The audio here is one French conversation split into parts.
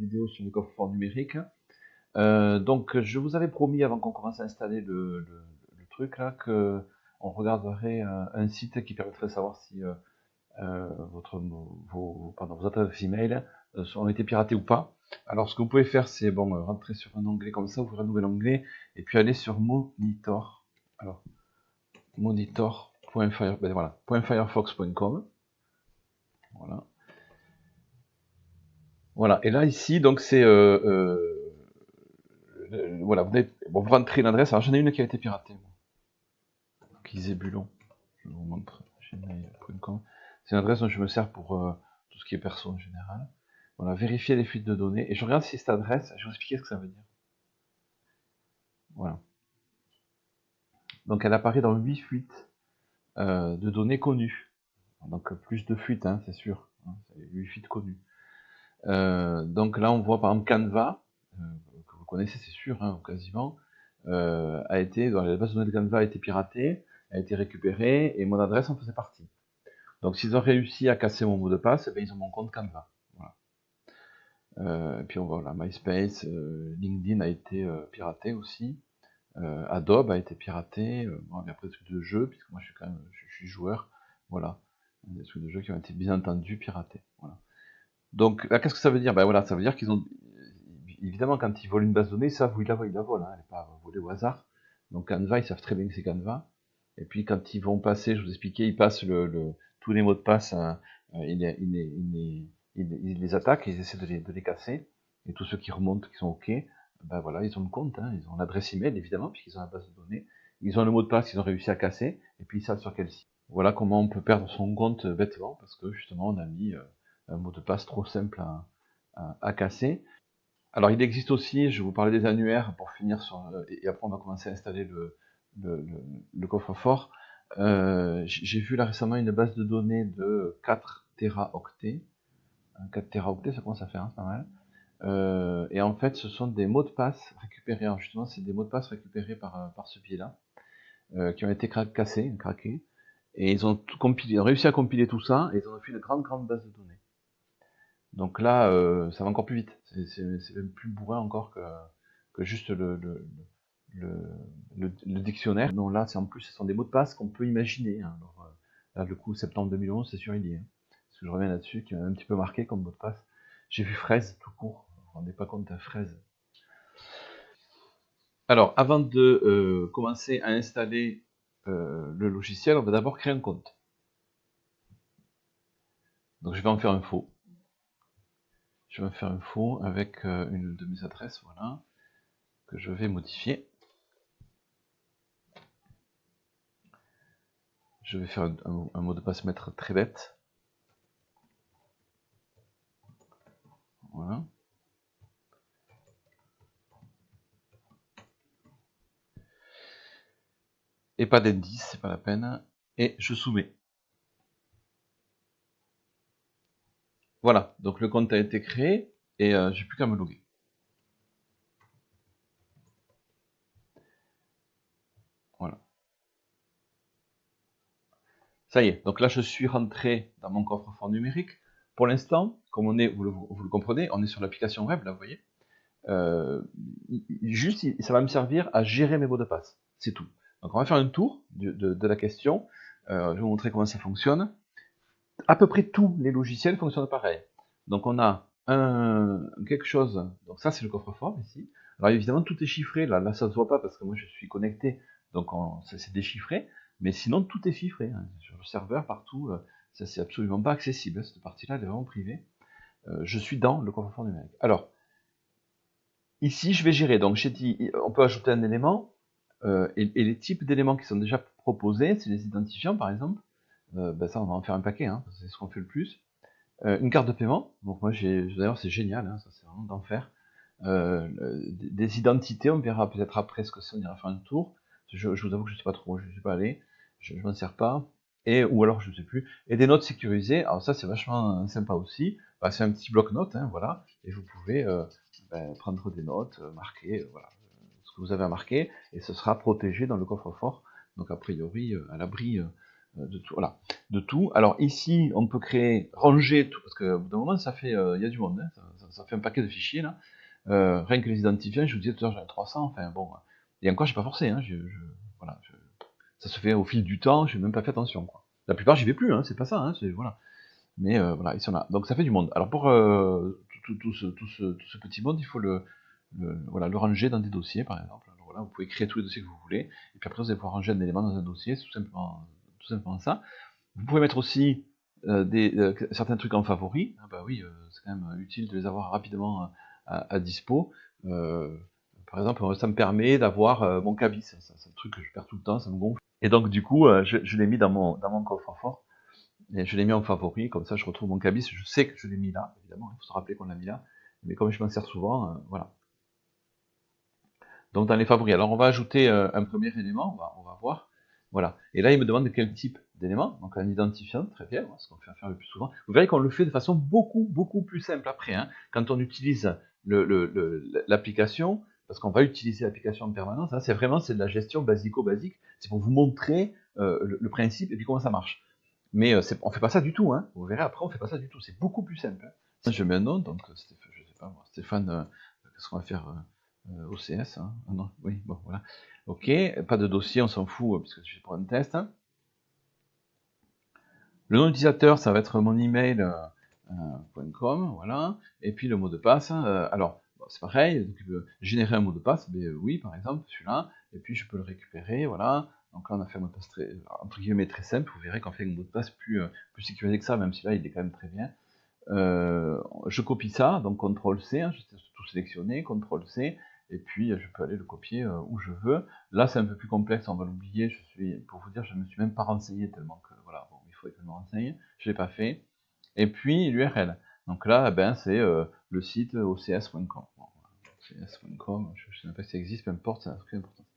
vidéo sur le coffre-fort numérique. Donc je vous avais promis avant qu'on commence à installer le truc là que on regarderait un site qui permettrait de savoir si vos adresses email ont été piratées ou pas. Alors ce que vous pouvez faire, c'est rentrer sur un onglet comme ça, ouvrir un nouvel onglet et puis aller sur Monitor. Alors monitor.firefox.com. Voilà. Voilà. Et là ici donc c'est voilà, vous rentrez l'adresse. Alors j'en ai une qui a été piratée. Zébulon. Je vous montre. gmail.com. C'est une adresse dont je me sers pour tout ce qui est perso en général. Voilà, vérifier les fuites de données. Et je regarde si cette adresse, je vais vous expliquer ce que ça veut dire. Voilà. Donc elle apparaît dans 8 fuites de données connues. Donc plus de fuites, hein, c'est sûr. Hein, 8 fuites connues. Donc là, on voit par exemple Canva, que vous connaissez, c'est sûr, hein, quasiment, a été, dans la base de données de Canva a été piratée, a été récupérée, et mon adresse en faisait partie. Donc s'ils ont réussi à casser mon mot de passe, eh bien, ils ont mon compte Canva. Voilà. Et puis on voit là, MySpace, LinkedIn a été piraté aussi, Adobe a été piraté, bon, après des trucs de jeux, puisque moi je suis joueur, voilà, des trucs de jeux qui ont été bien entendu piratés. Voilà. Donc là, qu'est-ce que ça veut dire? Ben voilà, ça veut dire qu'ils ont, évidemment, quand ils volent une base de données, ils savent où ils la volent, hein, elle n'est pas volée au hasard. Donc Canva, ils savent très bien que c'est Canva. Et puis quand ils vont passer, je vous expliquais, ils passent tous les mots de passe, ils les attaquent, ils essaient de les casser. Et tous ceux qui remontent, qui sont OK, ben voilà, ils ont le compte, hein, ils ont l'adresse email évidemment, puisqu'ils ont la base de données. Ils ont le mot de passe qu'ils ont réussi à casser, et puis ils savent sur quel site. Voilà comment on peut perdre son compte bêtement, parce que justement on a mis un mot de passe trop simple à casser. Alors il existe aussi, je vais vous parler des annuaires pour finir sur, et après on va commencer à installer le coffre-fort. J'ai vu là récemment une base de données de 4 téraoctets. 4 téraoctets, ça commence à faire, hein, pas mal. Et en fait, ce sont des mots de passe récupérés. Alors justement, c'est des mots de passe récupérés par ce biais-là, qui ont été craqués. Et ils ont tout compilé, ils ont réussi à compiler tout ça, et ils ont fait une grande base de données. Donc là, ça va encore plus vite. C'est même plus bourrin encore que juste le dictionnaire. Non, là, c'est en plus, ce sont des mots de passe qu'on peut imaginer. Hein. Alors, là, le coup, septembre 2011, c'est sûr, il y est. Hein. Parce que je reviens là-dessus, qui m'a un petit peu marqué comme mot de passe. J'ai vu fraise tout court. Vous vous rendez pas compte de fraise. Alors, avant de commencer à installer le logiciel, on va d'abord créer un compte. Donc, je vais en faire un faux. Je vais faire un faux avec une de mes adresses, voilà, que je vais modifier. Je vais faire un mot de passe maître très bête. Voilà. Et pas d'indice, c'est pas la peine. Et je soumets. Voilà, donc le compte a été créé et j'ai plus qu'à me loguer. Voilà. Ça y est, donc là je suis rentré dans mon coffre-fort numérique. Pour l'instant, comme on est, vous le comprenez, on est sur l'application web, là, vous voyez. Juste, ça va me servir à gérer mes mots de passe. C'est tout. Donc on va faire un tour de la question. Je vais vous montrer comment ça fonctionne. À peu près tous les logiciels fonctionnent pareil. Donc on a quelque chose, donc ça c'est le coffre-fort ici. Alors évidemment tout est chiffré, là ça se voit pas parce que moi je suis connecté, donc c'est déchiffré, mais sinon tout est chiffré, hein. Sur le serveur, partout, ça c'est absolument pas accessible, cette partie-là elle est vraiment privée. Je suis dans le coffre-fort numérique. Alors, ici je vais gérer, donc j'ai dit, on peut ajouter un élément, et les types d'éléments qui sont déjà proposés, c'est les identifiants par exemple, ben ça on va en faire un paquet, hein, c'est ce qu'on fait le plus. Une carte de paiement, donc moi d'ailleurs c'est génial, hein, ça c'est vraiment d'enfer. Des identités, on verra peut-être après ce que c'est, on ira faire un tour. Je vous avoue que je sais pas trop, je suis pas allé, je m'en sers pas. Ou alors je sais plus. Et des notes sécurisées, alors ça c'est vachement sympa aussi. Bah, c'est un petit bloc-notes, hein, voilà. Et vous pouvez prendre des notes, marquer, voilà, ce que vous avez à marquer, et ce sera protégé dans le coffre-fort. Donc a priori, à l'abri de tout, voilà, de tout. Alors ici, on peut créer, ranger tout, parce qu'au bout d'un moment, ça fait, il y a du monde, hein, ça fait un paquet de fichiers là. Rien que les identifiants, je vous disais tout à l'heure, j'en ai 300, enfin bon. Et encore, j'ai pas forcé, hein, voilà, ça se fait au fil du temps, j'ai même pas fait attention, quoi. La plupart, j'y vais plus, hein, c'est pas ça, hein, voilà. Mais voilà, ils sont là. Donc ça fait du monde. Alors pour tout ce petit monde, il faut voilà, le ranger dans des dossiers, par exemple. Alors, voilà, vous pouvez créer tous les dossiers que vous voulez, et puis après vous allez pouvoir ranger un élément dans un dossier, c'est tout simplement ça. Vous pouvez mettre aussi certains trucs en favoris. Ah bah oui, c'est quand même utile de les avoir rapidement à dispo. Par exemple, ça me permet d'avoir mon cabis. C'est un truc que je perds tout le temps, ça me gonfle. Et donc du coup, je l'ai mis dans mon coffre-fort. Et je l'ai mis en favori, comme ça je retrouve mon cabis, je sais que je l'ai mis là, évidemment, il faut se rappeler qu'on l'a mis là, mais comme je m'en sers souvent, voilà. Donc dans les favoris, alors on va ajouter un premier élément, on va voir, voilà. Et là il me demande de quel type d'élément, donc un identifiant, très bien, ce qu'on fait faire le plus souvent. Vous verrez qu'on le fait de façon beaucoup plus simple après, hein, quand on utilise l'application, parce qu'on va utiliser l'application en permanence, hein, c'est de la gestion basico-basique, c'est pour vous montrer le principe et puis comment ça marche. Mais on fait pas ça du tout, hein. Vous verrez après, on fait pas ça du tout. C'est beaucoup plus simple. Hein. Je mets un nom, donc Stéphane, je sais pas moi, Stéphane, qu'est-ce qu'on va faire OCS, hein. Ah non, oui, bon, voilà. Ok, pas de dossier, on s'en fout, puisque je suis pour un test. Hein. Le nom d'utilisateur, ça va être mon email .com, voilà. Et puis le mot de passe, alors, bon, c'est pareil, donc, générer un mot de passe, mais, oui, par exemple, celui-là, et puis je peux le récupérer, voilà. Donc là, on a fait un mot de passe entre guillemets très simple, vous verrez qu'on fait un mot de passe plus sécurisé que ça, même si là, il est quand même très bien. Je copie ça, donc CTRL-C, hein, j'ai tout sélectionné, CTRL-C, et puis je peux aller le copier où je veux. Là, c'est un peu plus complexe, on va l'oublier, pour vous dire, je ne me suis même pas renseigné tellement que, voilà, bon, il faudrait que je me renseigne, je ne l'ai pas fait. Et puis l'URL. Donc là, ben, c'est le site ocs.com. Bon, ocs.com, je ne sais même pas si ça existe, peu importe, ça n'a aucune importance.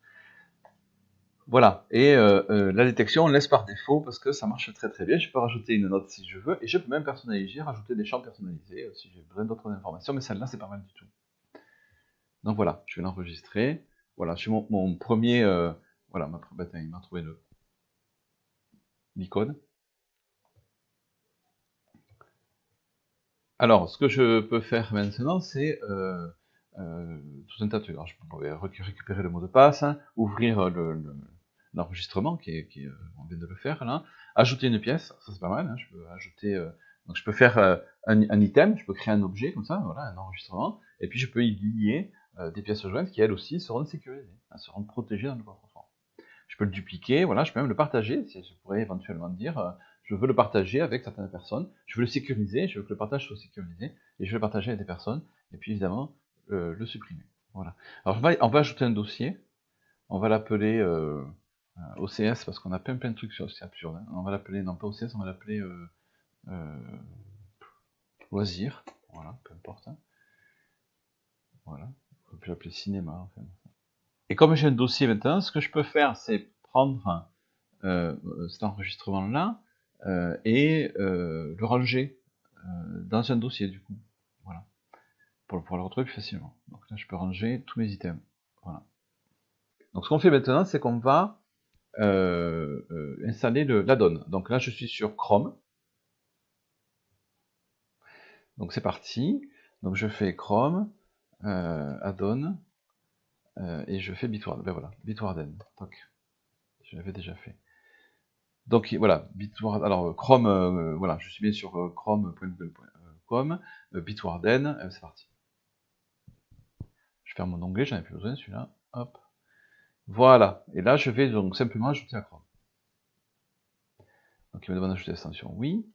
Voilà, et la détection on laisse par défaut parce que ça marche très bien. Je peux rajouter une note si je veux, et je peux même personnaliser, rajouter des champs personnalisés si j'ai besoin d'autres informations, mais celle-là c'est pas mal du tout. Donc voilà, je vais l'enregistrer. Voilà, je suis mon premier. Voilà, il m'a trouvé l'icône. Alors, ce que je peux faire maintenant, c'est tout un tas de trucs. Alors, je peux récupérer le mot de passe, hein, ouvrir l'enregistrement, on vient de le faire là, ajouter une pièce, ça c'est pas mal, hein, je peux ajouter, donc je peux faire un item, je peux créer un objet comme ça, voilà, un enregistrement, et puis je peux y lier des pièces jointes qui elles aussi seront sécurisées, hein, seront protégées dans le coffre-fort. Je peux le dupliquer, voilà, je peux même le partager, je pourrais éventuellement dire, je veux le partager avec certaines personnes, je veux le sécuriser, je veux que le partage soit sécurisé, et je veux le partager avec des personnes, et puis évidemment, le supprimer. Voilà. Alors on va ajouter un dossier, on va l'appeler OCS, parce qu'on a plein de trucs sur c'est absurde. Hein. On va l'appeler, non pas OCS, on va l'appeler loisir, voilà, peu importe. Hein. Voilà, on peut l'appeler cinéma. Enfin. Et comme j'ai un dossier maintenant, ce que je peux faire, c'est prendre cet enregistrement-là et le ranger dans un dossier, du coup. Voilà, pour pouvoir le retrouver plus facilement. Donc là, je peux ranger tous mes items. Voilà. Donc ce qu'on fait maintenant, c'est qu'on va installer l'add-on. Donc là, je suis sur Chrome. Donc c'est parti. Donc je fais Chrome, add-on, et je fais Bitwarden. Ben voilà, Bitwarden. Donc, je l'avais déjà fait. Donc voilà, Bitwarden. Alors Chrome, voilà, je suis bien sur chrome.google.com, Bitwarden, c'est parti. Je ferme mon onglet, j'en ai plus besoin celui-là. Hop. Voilà. Et là, je vais donc simplement ajouter à Chrome. Donc il me demande d'ajouter l'extension. Oui.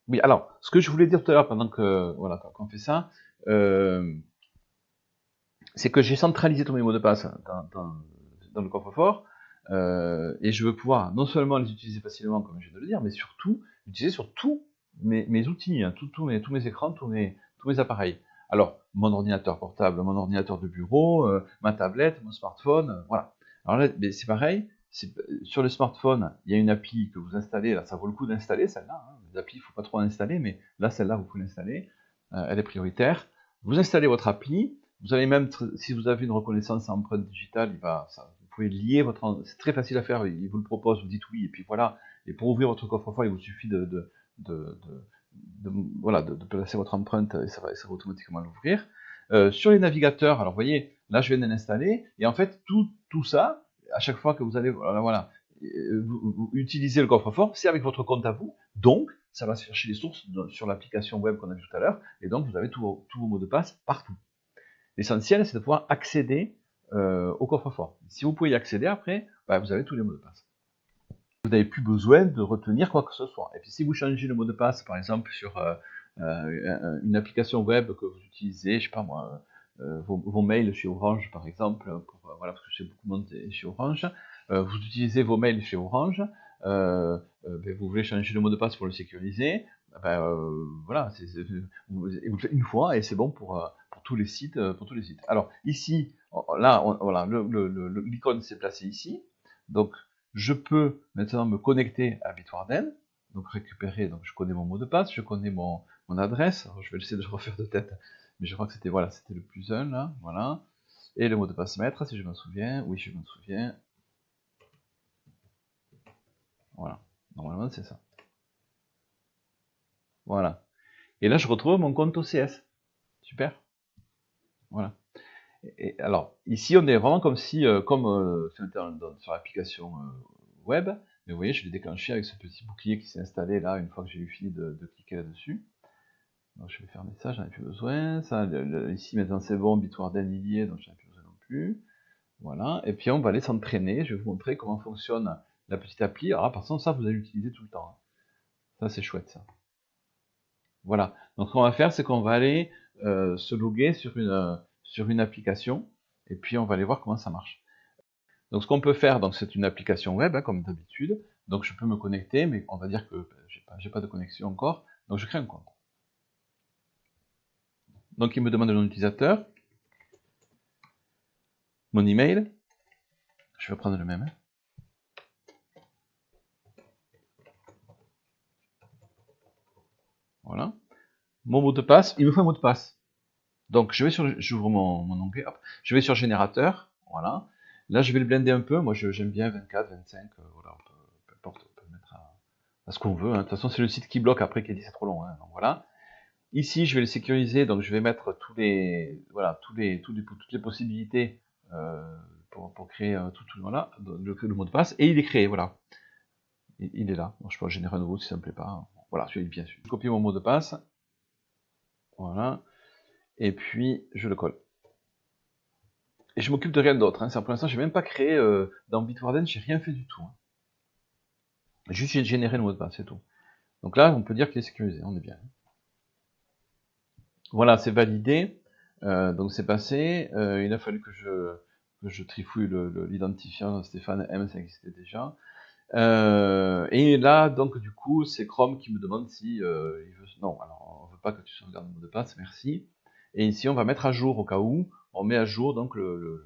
Oui, alors, ce que je voulais dire tout à l'heure pendant que voilà, qu'on fait ça, c'est que j'ai centralisé tous mes mots de passe dans le coffre-fort, et je veux pouvoir non seulement les utiliser facilement, comme je viens de le dire, mais surtout l'utiliser sur tous mes outils, hein, tous mes écrans, tous mes appareils. Alors, mon ordinateur portable, mon ordinateur de bureau, ma tablette, mon smartphone, voilà. Alors là, c'est pareil, sur le smartphone, il y a une appli que vous installez, là ça vaut le coup d'installer celle-là, hein. Les applis, il ne faut pas trop en installer, mais là celle-là vous pouvez l'installer, elle est prioritaire. Vous installez votre appli, vous allez même, si vous avez une reconnaissance à empreinte digitale, vous pouvez lier votre... C'est très facile à faire, il vous le propose, vous dites oui, et puis voilà. Et pour ouvrir votre coffre-fort, il vous suffit voilà, de placer votre empreinte et ça va automatiquement l'ouvrir. Sur les navigateurs, alors vous voyez, là je viens de l'installer, et en fait tout ça, à chaque fois que vous allez, voilà, vous utilisez le coffre-fort, c'est avec votre compte à vous, donc ça va se chercher les sources sur l'application web qu'on a vu tout à l'heure, et donc vous avez tous vos mots de passe partout. L'essentiel, c'est de pouvoir accéder au coffre-fort. Si vous pouvez y accéder après, bah, vous avez tous les mots de passe. Vous n'avez plus besoin de retenir quoi que ce soit. Et puis si vous changez le mot de passe, par exemple sur une application web que vous utilisez, je sais pas moi, vos mails chez Orange par exemple, voilà, parce que j'ai beaucoup de monde chez Orange, vous utilisez vos mails chez Orange, ben, vous voulez changer le mot de passe pour le sécuriser, ben, voilà, vous le faites une fois et c'est bon pour tous les sites, Alors ici, là, voilà, l'icône s'est placée ici, donc je peux maintenant me connecter à Bitwarden, donc récupérer, donc je connais mon mot de passe, je connais mon adresse, alors je vais essayer de le refaire de tête, mais je crois que c'était voilà, c'était le plus 1 là, voilà, et le mot de passe maître, si je m'en souviens, oui je m'en souviens, voilà, normalement c'est ça, voilà, et là je retrouve mon compte OCS, super, voilà. Et alors, ici, on est vraiment comme si, sur l'application web, mais vous voyez, je l'ai déclenché avec ce petit bouclier qui s'est installé là, une fois que j'ai eu fini de cliquer là-dessus. Donc je vais fermer ça, j'en ai plus besoin. Ça, ici, maintenant, c'est bon, Bitwarden il y est, donc j'en ai plus besoin non plus. Voilà, et puis on va aller s'entraîner, je vais vous montrer comment fonctionne la petite appli. Alors, par contre, ça, vous allez l'utiliser tout le temps. Ça, c'est chouette, ça. Voilà, donc ce qu'on va faire, c'est qu'on va aller se loguer sur une application, et puis on va aller voir comment ça marche. Donc ce qu'on peut faire, donc c'est une application web, hein, comme d'habitude, donc je peux me connecter, mais on va dire que j'ai pas de connexion encore, donc je crée un compte. Donc il me demande le nom d'utilisateur, mon email, je vais prendre le même. Voilà. Mon mot de passe, il me faut un mot de passe. Donc j'ouvre mon onglet, hop, je vais sur générateur, voilà. Là je vais le blender un peu, moi j'aime bien 24, 25, voilà, peu importe, on peut le mettre à ce qu'on veut, hein. De toute façon c'est le site qui bloque après qui dit c'est trop long, hein. Donc voilà. Ici je vais le sécuriser, donc je vais mettre toutes les possibilités pour créer voilà, le mot de passe, et il est créé, voilà. Il est là, bon, je peux en générer un nouveau si ça me plaît pas, hein. Voilà, celui-là bien sûr. Je copie mon mot de passe, voilà, et puis je le colle. Et je m'occupe de rien d'autre, hein. Pour l'instant, j'ai même pas créé dans Bitwarden, j'ai rien fait du tout, hein. Juste j'ai généré le mot de passe, c'est tout. Donc là, on peut dire qu'il est sécurisé, on est bien. Voilà, c'est validé, donc c'est passé. Il a fallu que je trifouille l'identifiant Stéphane M, ça existait déjà. Et là, donc du coup, c'est Chrome qui me demande si il veut... Non, alors on veut pas que tu sauvegardes le mot de passe, merci. Et ici, on va mettre à jour au cas où. On met à jour donc le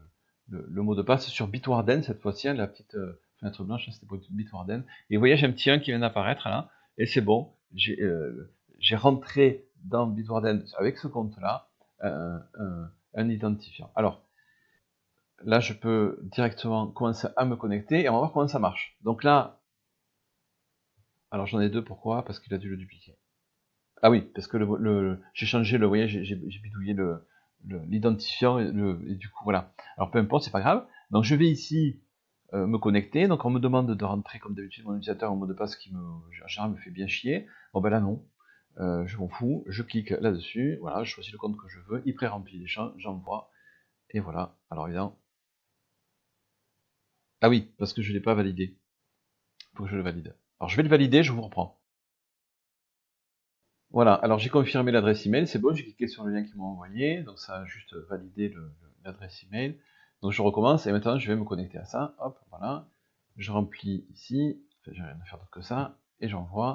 mot de passe sur Bitwarden cette fois-ci, la petite fenêtre blanche, c'était pour Bitwarden. Et vous voyez, j'ai un petit 1 qui vient d'apparaître là, et c'est bon. J'ai rentré dans Bitwarden avec ce compte-là un identifiant. Alors là, je peux directement commencer à me connecter et on va voir comment ça marche. Donc là, alors j'en ai deux, pourquoi? Parce qu'il a dû le dupliquer. Ah oui, parce que j'ai changé vous voyez, j'ai bidouillé l'identifiant et du coup voilà. Alors peu importe, c'est pas grave. Donc je vais ici me connecter, donc on me demande de rentrer comme d'habitude mon utilisateur un mot de passe qui en général me fait bien chier. Bon ben là non, je m'en fous, je clique là-dessus, voilà, je choisis le compte que je veux, il pré-remplit les champs, j'envoie, et voilà. Alors évidemment, ah oui, parce que je ne l'ai pas validé, il faut que je le valide. Alors je vais le valider, je vous reprends. Voilà, alors j'ai confirmé l'adresse email, c'est bon, j'ai cliqué sur le lien qu'ils m'ont envoyé, donc ça a juste validé l'adresse email. Donc je recommence, et maintenant je vais me connecter à ça, hop, voilà. Je remplis ici, enfin, j'ai rien à faire d'autre que ça, et j'envoie.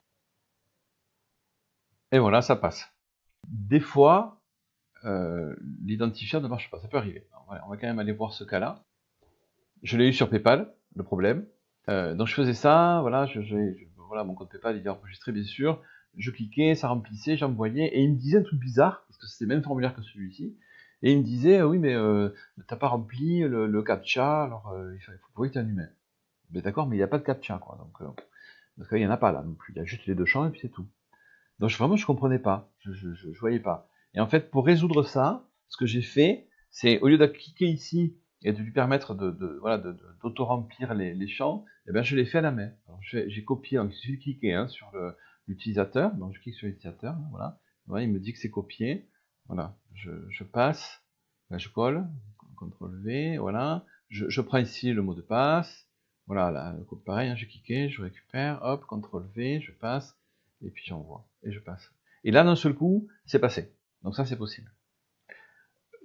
Et voilà, ça passe. Des fois, l'identifiant ne marche pas, ça peut arriver. Alors, voilà, on va quand même aller voir ce cas-là. Je l'ai eu sur PayPal, le problème. Donc je faisais ça, voilà, voilà, mon compte PayPal il est enregistré bien sûr. Je cliquais, ça remplissait, j'envoyais, et il me disait un truc bizarre, parce que c'était le même formulaire que celui-ci. Et il me disait, oui, mais t'as pas rempli le CAPTCHA, alors il faut prouver que t'es un humain. Mais d'accord, mais il n'y a pas de CAPTCHA, quoi. Donc, parce qu'il n'y en a pas là non plus. Il y a juste les deux champs et puis c'est tout. Donc vraiment, je comprenais pas. Je voyais pas. Et en fait, pour résoudre ça, ce que j'ai fait, c'est au lieu de cliquer ici et de lui permettre voilà, d'auto-remplir les champs, eh ben, je l'ai fait à la main. J'ai copié, donc il suffit de cliquer hein, sur l'utilisateur. Donc je clique sur l'utilisateur, voilà. Voilà. Il me dit que c'est copié. Voilà. Je passe, là, je colle, CTRL V, voilà. Je prends ici le mot de passe. Voilà, là, pareil, hein, j'ai cliqué, je récupère, hop, CTRL V, je passe, et puis j'envoie, et je passe. Et là, d'un seul coup, c'est passé. Donc ça, c'est possible.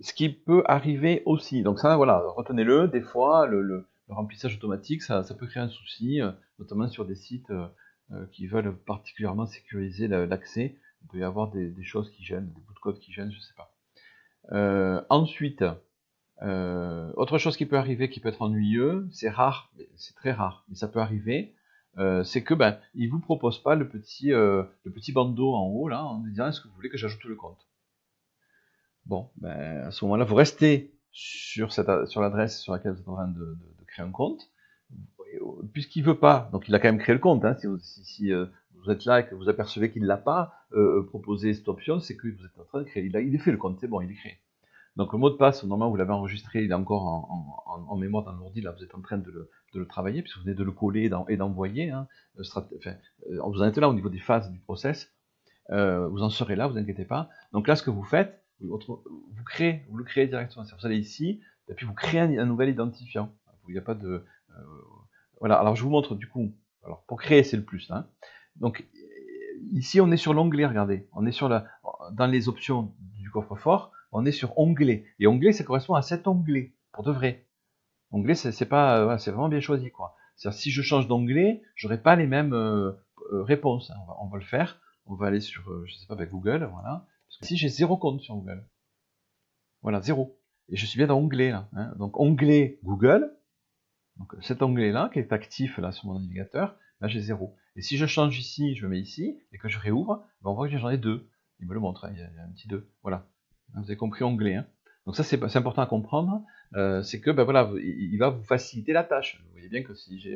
Ce qui peut arriver aussi, donc ça, voilà, retenez-le, des fois, le remplissage automatique, ça peut créer un souci, notamment sur des sites qui veulent particulièrement sécuriser l'accès. Il peut y avoir des choses qui gênent, des bouts de code qui gênent, je sais pas. Ensuite, autre chose qui peut arriver, qui peut être ennuyeux, c'est rare, c'est très rare, mais ça peut arriver, c'est que ben, il vous propose pas le petit bandeau en haut là, en disant est-ce que vous voulez que j'ajoute le compte. Bon, ben, à ce moment-là, vous restez sur l'adresse sur laquelle vous êtes en train de créer un compte, puisqu'il veut pas, donc il a quand même créé le compte. Hein, si vous êtes là et que vous apercevez qu'il l'a pas proposé cette option, c'est que vous êtes en train de créer. Il est fait le compte, c'est bon, il est créé. Donc le mot de passe, normalement vous l'avez enregistré, il est encore en mémoire dans l'ordi, là vous êtes en train de le travailler, puisque vous venez de le coller et d'envoyer. Hein, vous en êtes là au niveau des phases du process, vous en serez là, vous inquiétez pas. Donc là ce que vous faites, vous le créez directement. Vous allez ici, et puis vous créez un nouvel identifiant. Il n'y a pas de... voilà, alors je vous montre du coup, alors pour créer c'est le plus. Hein. Donc ici on est sur l'onglet, regardez, on est dans les options du coffre-fort, on est sur onglet. Et onglet, ça correspond à cet onglet, pour de vrai. Onglet, c'est pas, c'est vraiment bien choisi, quoi. C'est-à-dire, si je change d'onglet, j'aurai pas les mêmes réponses. Hein. On va le faire. On va aller sur, je sais pas, avec Google, voilà. Parce que ici, j'ai 0 compte sur Google. Voilà, 0. Et je suis bien dans onglet, là. Hein. Donc, onglet Google. Donc, cet onglet-là, qui est actif, là, sur mon navigateur, là, j'ai 0. Et si je change ici, je mets ici, et que je réouvre, ben, on voit que j'en ai 2. Il me le montre, hein, il y a un petit 2. Voilà. Vous avez compris onglet. Hein. Donc ça, c'est important à comprendre. C'est que ben voilà, il va vous faciliter la tâche. Vous voyez bien que si j'ai,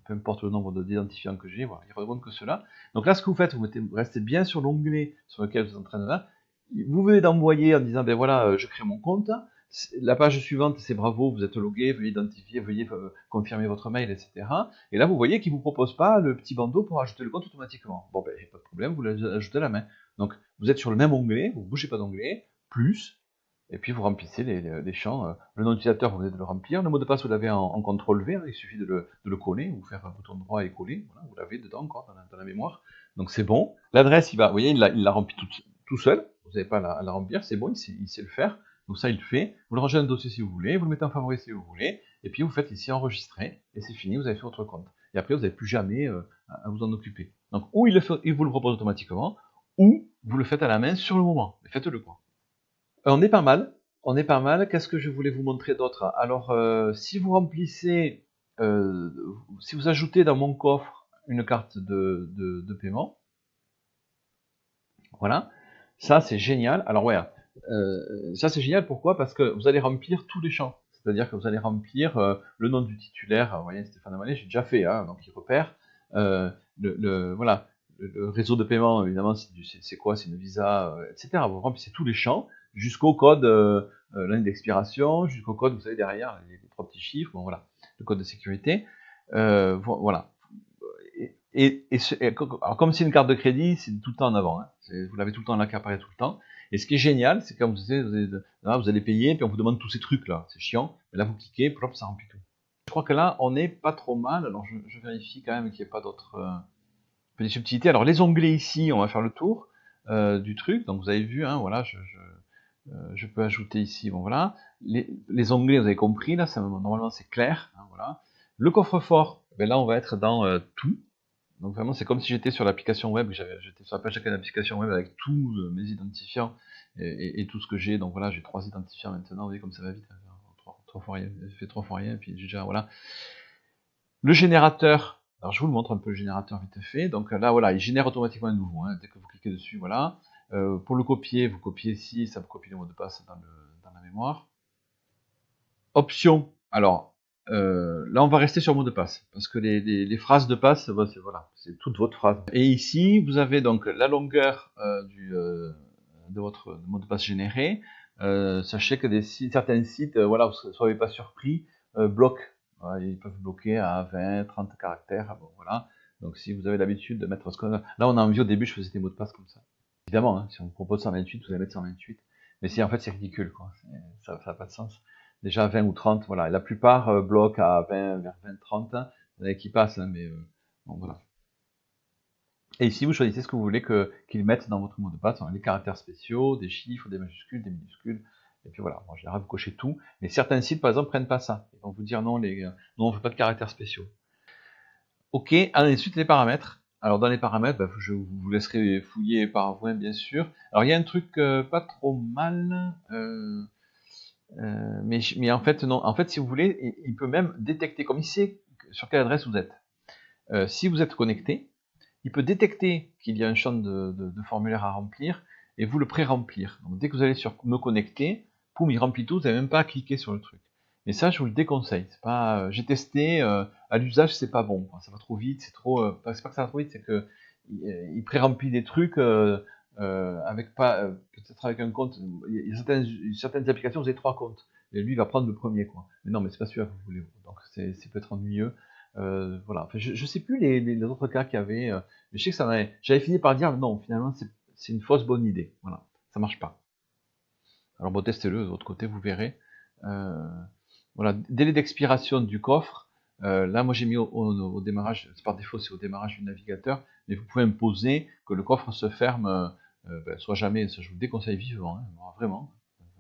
peu importe le nombre d'identifiants que j'ai, voilà, il ne remonte que cela. Donc là, ce que vous faites, vous restez bien sur l'onglet sur lequel vous êtes en train de faire. Vous venez d'envoyer en disant, ben voilà, je crée mon compte. La page suivante, c'est bravo, vous êtes logué, veuillez identifier, veuillez confirmer votre mail, etc. Et là, vous voyez qu'il ne vous propose pas le petit bandeau pour ajouter le compte automatiquement. Bon, ben, pas de problème, vous l'ajoutez à la main. Donc, vous êtes sur le même onglet, vous ne bougez pas d'onglet, plus, et puis vous remplissez les champs. Le nom d'utilisateur, vous venez de le remplir. Le mot de passe, vous l'avez en CTRL V, hein, il suffit de le coller, ou faire un bouton droit et coller. Voilà, vous l'avez dedans encore dans la mémoire. Donc c'est bon. L'adresse, vous voyez, il l'a rempli tout seul. Vous n'avez pas à la remplir, c'est bon, il sait le faire. Donc ça, il le fait. Vous le rangez dans le dossier si vous voulez, vous le mettez en favori si vous voulez, et puis vous faites ici enregistrer, et c'est fini, vous avez fait votre compte. Et après, vous n'avez plus jamais à vous en occuper. Donc, ou il vous le propose automatiquement, ou vous le faites à la main sur le moment. Mais faites-le, quoi. On est pas mal. On est pas mal. Qu'est-ce que je voulais vous montrer d'autre? Alors, si vous remplissez, si vous ajoutez dans mon coffre une carte de paiement, voilà, ça c'est génial. Alors ouais, ça c'est génial. Pourquoi? Parce que vous allez remplir tous les champs. C'est-à-dire que vous allez remplir le nom du titulaire. Vous voyez, Stéphane Amalé, j'ai déjà fait, hein, donc il repère. Voilà, le réseau de paiement, évidemment, c'est quoi? C'est une Visa, etc. Vous remplissez tous les champs jusqu'au code, l'année d'expiration, jusqu'au code, vous savez, derrière, les 3 petits chiffres, bon voilà, le code de sécurité. Voilà. Alors comme c'est une carte de crédit, c'est tout le temps en avant. Hein. Vous l'avez tout le temps là qui apparaît tout le temps. Et ce qui est génial, c'est quand vous allez payer, puis on vous demande tous ces trucs-là. C'est chiant. Mais là, vous cliquez, plop, ça remplit tout. Je crois que là, on n'est pas trop mal. Alors, je vérifie quand même qu'il n'y ait pas d'autres petites subtilités. Alors, les onglets ici, on va faire le tour du truc. Donc, vous avez vu, hein, voilà, je peux ajouter ici, bon voilà. Les onglets, vous avez compris, là, normalement, c'est clair. Hein, voilà. Le coffre-fort, ben là, on va être dans tout. Donc vraiment, c'est comme si j'étais sur l'application web, j'étais sur la page d'accueil d'application web avec tous mes identifiants et tout ce que j'ai. Donc voilà, j'ai 3 identifiants maintenant, vous voyez comme ça va vite. Trois fois rien, j'ai fait 3 fois rien, puis déjà, voilà. Le générateur, alors je vous le montre un peu le générateur vite fait. Donc là, voilà, il génère automatiquement un nouveau, hein, dès que vous cliquez dessus, voilà. Pour le copier, vous copiez ici, ça vous copie le mot de passe dans la mémoire. Option. Alors, là, on va rester sur mot de passe, parce que les phrases de passe, voilà, c'est toute votre phrase. Et ici, vous avez donc la longueur de votre mot de passe généré. Sachez que certains sites, voilà, vous ne soyez pas surpris, bloquent. Voilà, ils peuvent bloquer à 20, 30 caractères. Bon, voilà. Donc, si vous avez l'habitude de mettre ce qu'on a... Là, on a envie au début, je faisais des mots de passe comme ça. Évidemment, hein, si on vous propose 128, vous allez mettre 128. Mais si, en fait, c'est ridicule, quoi. Ça n'a pas de sens. Déjà 20 ou 30, voilà. La plupart bloquent à 20, vers 20, 30, hein. Il y en a qui passent, hein, mais bon, voilà. Et ici, vous choisissez ce que vous voulez qu'ils mettent dans votre mot de passe, les caractères spéciaux, des chiffres, des majuscules, des minuscules, et puis voilà. En général, vous cochez tout, mais certains sites, par exemple, prennent pas ça. Ils vont vous dire non, non, on ne veut pas de caractères spéciaux. Ok, ensuite les paramètres. Alors dans les paramètres, bah, je vous laisserai fouiller par vous, bien sûr. Alors il y a un truc pas trop mal, mais en fait non. En fait, si vous voulez, il peut même détecter, comme il sait sur quelle adresse vous êtes. Si vous êtes connecté, il peut détecter qu'il y a un champ de formulaire à remplir et vous le pré-remplir. Donc dès que vous allez sur me connecter, poum, il remplit tout, vous n'avez même pas à cliquer sur le truc. Mais ça, je vous le déconseille. C'est pas, j'ai testé, à l'usage, c'est pas bon. Ça va trop vite, c'est trop. C'est pas que ça va trop vite, c'est que il pré-remplit des trucs avec pas, peut-être avec un compte. Il y a certaines applications, vous avez 3 comptes. Et lui, il va prendre le premier, quoi. Mais non, mais c'est pas celui-là que vous voulez. Donc c'est peut-être ennuyeux. Voilà. Enfin, je sais plus les autres cas qu'il y avait. Mais je sais que j'avais fini par dire non, finalement, c'est une fausse bonne idée. Voilà, ça marche pas. Alors bon, testez-le de votre côté, vous verrez. Voilà, délai d'expiration du coffre. Là, moi, j'ai mis au démarrage, par défaut, c'est au démarrage du navigateur, mais vous pouvez imposer que le coffre se ferme, soit jamais. Ça, je vous le déconseille vivement, hein, vraiment.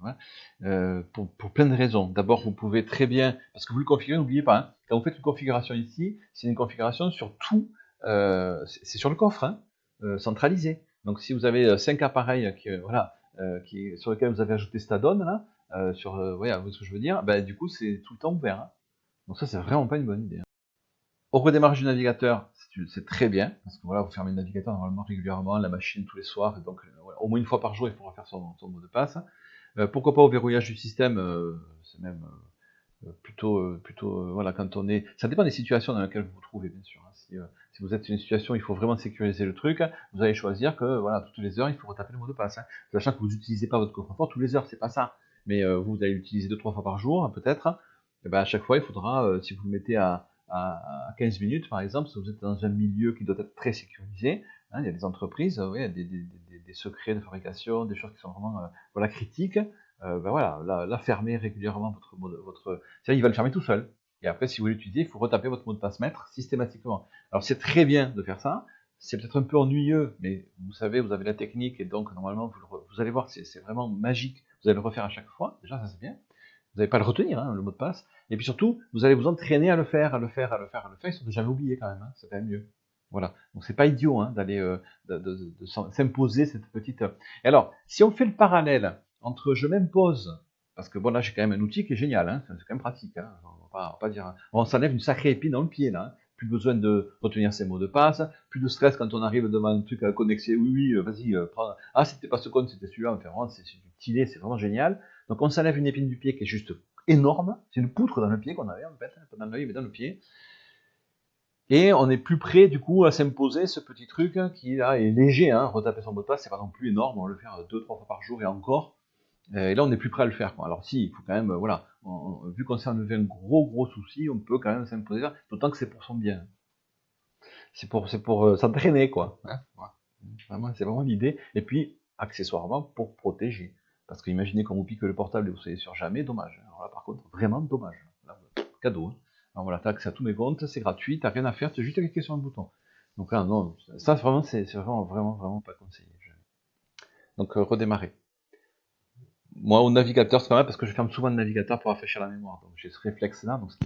Ouais. Pour plein de raisons. D'abord, vous pouvez très bien, parce que vous le configurez, n'oubliez pas, hein, quand vous faites une configuration ici, c'est une configuration sur tout, c'est sur le coffre, hein, centralisé. Donc si vous avez 5 appareils sur lesquels vous avez ajouté Stadon, là, voyez ce que je veux dire, bah, du coup c'est tout le temps ouvert. Hein. Donc ça c'est vraiment pas une bonne idée. Hein. Au redémarrage du navigateur, c'est très bien, parce que voilà, vous fermez le navigateur normalement régulièrement, la machine tous les soirs, et donc voilà, au moins une fois par jour il faut refaire son mot de passe. Pourquoi pas au verrouillage du système, c'est même voilà, quand on est. Ça dépend des situations dans lesquelles vous vous trouvez, bien sûr. Hein. Si vous êtes dans une situation où il faut vraiment sécuriser le truc, vous allez choisir que voilà, toutes les heures, il faut retaper le mot de passe. Hein. Sachant que vous n'utilisez pas votre coffre-fort tous les heures, c'est pas ça. Mais vous allez l'utiliser 2-3 fois par jour, peut-être. Et ben à chaque fois, il faudra, si vous le mettez à 15 minutes, par exemple, si vous êtes dans un milieu qui doit être très sécurisé, hein, il y a des entreprises, il y a des secrets de fabrication, des choses qui sont vraiment voilà, critiques. Ben voilà, la fermer régulièrement ça, il va le fermer tout seul. Et après, si vous voulez l'utiliser, il faut retaper votre mot de passe maître systématiquement. Alors c'est très bien de faire ça, c'est peut-être un peu ennuyeux, mais vous savez, vous avez la technique, et donc normalement, vous allez voir, c'est vraiment magique. Vous allez le refaire à chaque fois, déjà ça c'est bien. Vous n'allez pas le retenir, hein, le mot de passe. Et puis surtout, vous allez vous entraîner à le faire, ils sont jamais oubliés quand même, hein, c'est quand même mieux. Voilà, donc c'est pas idiot hein, d'aller de s'imposer cette petite. Et alors, si on fait le parallèle entre je m'impose, parce que bon là j'ai quand même un outil qui est génial, hein, c'est quand même pratique, hein, on va pas dire. On s'enlève une sacrée épine dans le pied là. Hein. Plus besoin de retenir ses mots de passe, plus de stress quand on arrive devant un truc à connexer. Oui, vas-y, prends. Ah, c'était pas ce compte, c'était celui-là. Enfin, vraiment, c'est stylé, c'est vraiment génial. Donc on s'enlève une épine du pied qui est juste énorme. C'est une poutre dans le pied qu'on avait en fait, pas dans l'œil mais dans le pied. Et on est plus près du coup à s'imposer ce petit truc qui là est léger. Hein. Retaper son mot de passe, c'est pas non plus énorme. On va le faire 2-3 fois par jour et encore. Et là, on est plus prêt à le faire. Quoi. Alors si, il faut quand même, voilà, vu qu'on s'est enlevé un gros souci, on peut quand même s'imposer ça, d'autant que c'est pour son bien. C'est pour s'entraîner, quoi. Hein voilà. Vraiment, c'est vraiment l'idée. Et puis, accessoirement, pour protéger. Parce que imaginez qu'on vous pique le portable et vous soyez sur jamais, dommage. Alors là, par contre, vraiment dommage. Là, cadeau. Hein. Alors voilà, t'as accès à tous mes comptes, c'est gratuit, t'as rien à faire, tu as juste à cliquer sur un bouton. Donc là, non, ça vraiment, c'est vraiment pas conseillé. Donc redémarrer. Moi, au navigateur, c'est pas mal parce que je ferme souvent le navigateur pour rafraîchir la mémoire. Donc j'ai ce réflexe-là. Donc c'est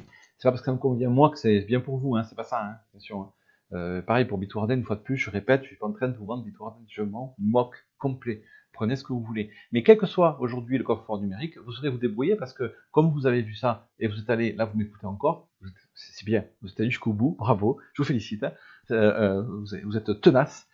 pas parce que ça me convient moi que c'est bien pour vous. Hein. C'est pas ça, hein. Attention. Hein. Pareil pour Bitwarden, une fois de plus, je répète, je suis pas en train de vous vendre Bitwarden. Je m'en moque complet. Prenez ce que vous voulez. Mais quel que soit aujourd'hui le coffre-fort numérique, vous saurez vous débrouiller parce que comme vous avez vu ça et vous êtes allé, là vous m'écoutez encore, c'est bien. Vous êtes allé jusqu'au bout. Bravo. Je vous félicite. Hein. Vous êtes tenace.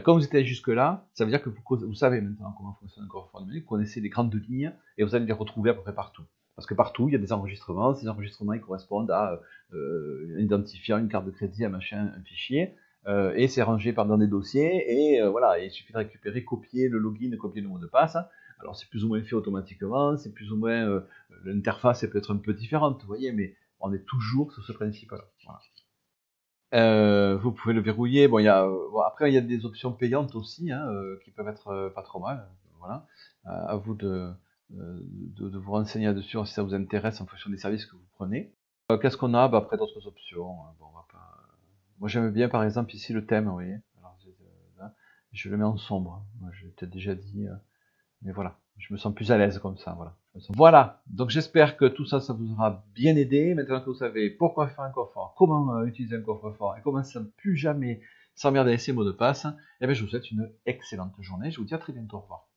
Comme vous êtes allé jusque-là, ça veut dire que vous savez maintenant comment fonctionne un coffre-fort numérique, vous connaissez les grandes lignes et vous allez les retrouver à peu près partout. Parce que partout, il y a des enregistrements. Ces enregistrements, ils correspondent à un identifiant, une carte de crédit, un machin, un fichier. Et c'est rangé dans des dossiers. Et voilà, il suffit de récupérer, copier le login, copier le mot de passe. Alors c'est plus ou moins fait automatiquement, c'est plus ou moins l'interface est peut-être un peu différente, vous voyez, mais on est toujours sur ce principe-là. Voilà. Vous pouvez le verrouiller. Bon, après, il y a des options payantes aussi, hein, qui peuvent être pas trop mal. Voilà. À vous de vous renseigner là-dessus si ça vous intéresse en fonction des services que vous prenez. Qu'est-ce qu'on a? Bah, après, d'autres options. Bon, on va pas... Moi, j'aime bien, par exemple, ici le thème, vous voyez. Alors, là, je le mets en sombre. Moi, je l'ai peut-être déjà dit. Mais voilà, je me sens plus à l'aise comme ça, voilà. Voilà, donc j'espère que tout ça, ça vous aura bien aidé. Maintenant que vous savez pourquoi faire un coffre-fort, comment utiliser un coffre-fort et comment ça ne plus jamais s'emmerder avec ses mots de passe, eh bien, je vous souhaite une excellente journée. Je vous dis à très bientôt. Au revoir.